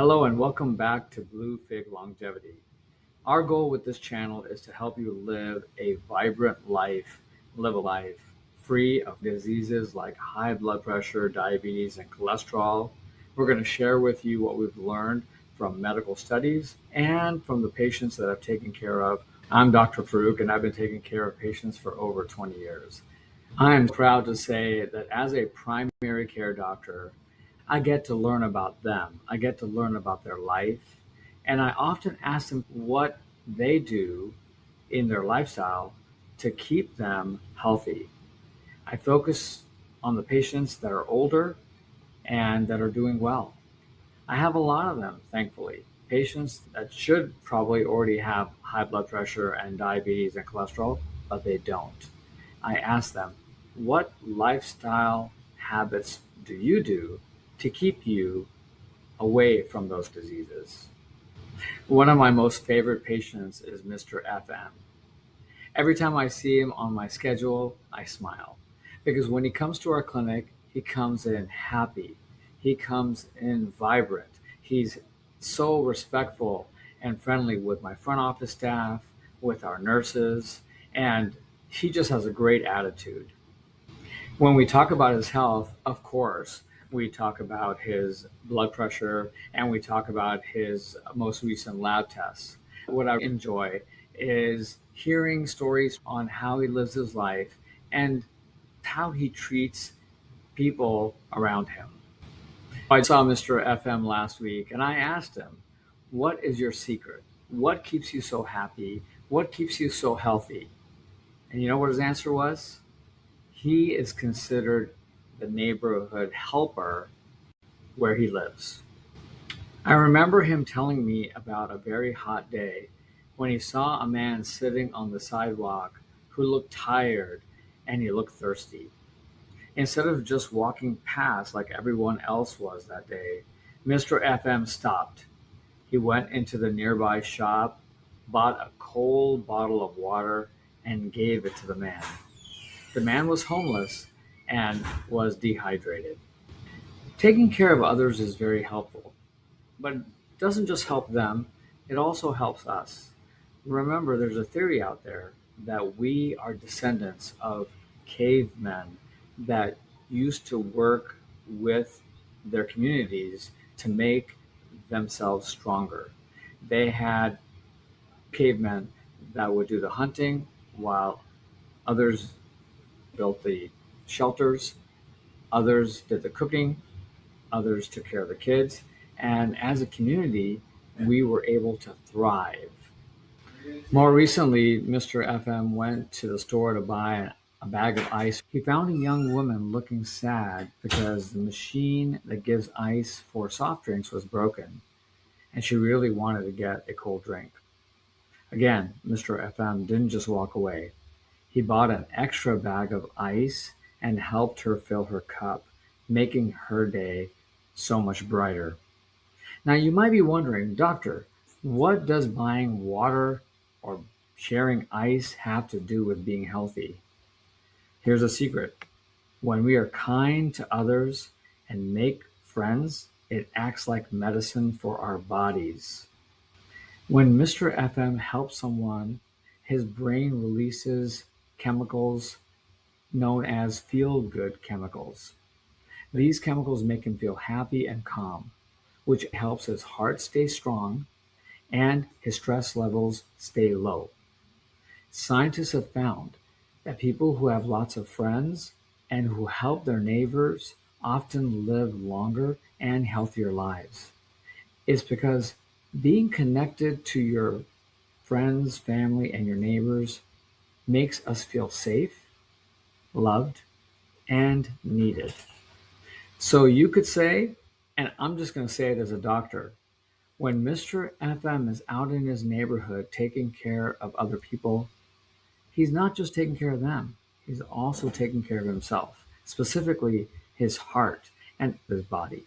Hello and welcome back to BlueFig Longevity. Our goal with this channel is to help you live a vibrant life, live a life free of diseases like high blood pressure, diabetes, and cholesterol. We're going to share with you what we've learned from medical studies and from the patients that I've taken care of. I'm Dr. Farrukh, and I've been taking care of patients for over 20 years. I'm proud to say that as a primary care doctor, I get to learn about them. I get to learn about their life. And I often ask them what they do in their lifestyle to keep them healthy. I focus on the patients that are older and that are doing well. I have a lot of them, thankfully. Patients that should probably already have high blood pressure and diabetes and cholesterol, but they don't. I ask them, what lifestyle habits do you do to keep you away from those diseases? One of my most favorite patients is Mr. FM. Every time I see him on my schedule, I smile because when he comes to our clinic, he comes in happy. He comes in vibrant. He's so respectful and friendly with my front office staff, with our nurses, and he just has a great attitude. When we talk about his health, of course, we talk about his blood pressure and we talk about his most recent lab tests. What I enjoy is hearing stories on how he lives his life and how he treats people around him. I saw Mr. FM last week and I asked him, what is your secret? What keeps you so happy? What keeps you so healthy? And you know what his answer was? He is considered the neighborhood helper where he lives. I remember him telling me about a very hot day when he saw a man sitting on the sidewalk who looked tired and he looked thirsty. Instead of just walking past like everyone else was that day, Mr. FM stopped. He went into the nearby shop, bought a cold bottle of water, and gave it to the man. The man was homeless and was dehydrated. Taking care of others is very helpful, but it doesn't just help them, it also helps us. Remember, there's a theory out there that we are descendants of cavemen that used to work with their communities to make themselves stronger. They had cavemen that would do the hunting while others built the shelters, others did the cooking, others took care of the kids. And as a community, we were able to thrive. More recently, Mr. FM went to the store to buy a bag of ice. He found a young woman looking sad because the machine that gives ice for soft drinks was broken, and she really wanted to get a cold drink. Again, Mr. FM didn't just walk away. He bought an extra bag of ice and helped her fill her cup, making her day so much brighter. Now, you might be wondering, Doctor, what does buying water or sharing ice have to do with being healthy? Here's a secret. When we are kind to others and make friends, it acts like medicine for our bodies. When Mr. FM helps someone, his brain releases chemicals known as feel-good chemicals. These chemicals make him feel happy and calm, which helps his heart stay strong and his stress levels stay low. Scientists have found that people who have lots of friends and who help their neighbors often live longer and healthier lives. It's because being connected to your friends, family, and your neighbors makes us feel safe, loved, and needed. So you could say, and I'm just going to say it as a doctor, when Mr. FM is out in his neighborhood taking care of other people, he's not just taking care of them, he's also taking care of himself, specifically his heart and his body.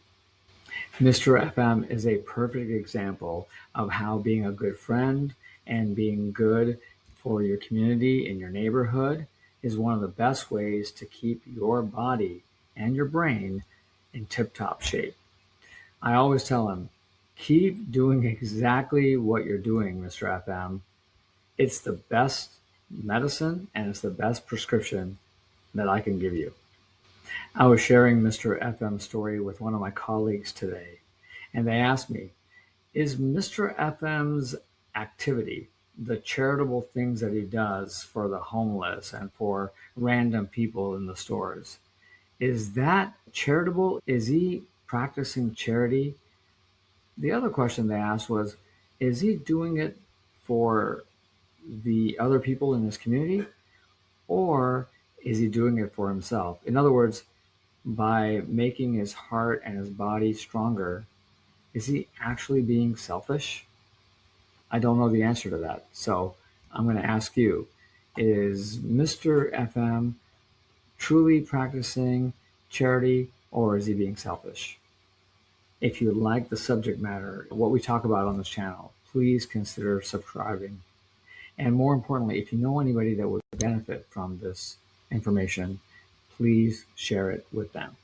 Mr. FM is a perfect example of how being a good friend and being good for your community and your neighborhood is one of the best ways to keep your body and your brain in tip-top shape. I always tell him, Keep doing exactly what you're doing, Mr. FM. It's the best medicine and it's the best prescription that I can give you. I was sharing Mr. FM's story with one of my colleagues today, and they asked me, is Mr. FM's activity, the charitable things that he does for the homeless and for random people in the stores, is that charitable? Is he practicing charity? The other question they asked was, is he doing it for the other people in his community, or is he doing it for himself? In other words, by making his heart and his body stronger, is he actually being selfish? I don't know the answer to that. So I'm going to ask you, is Mr. FM truly practicing charity, or is he being selfish? If you like the subject matter, what we talk about on this channel, please consider subscribing. And more importantly, if you know anybody that would benefit from this information, please share it with them.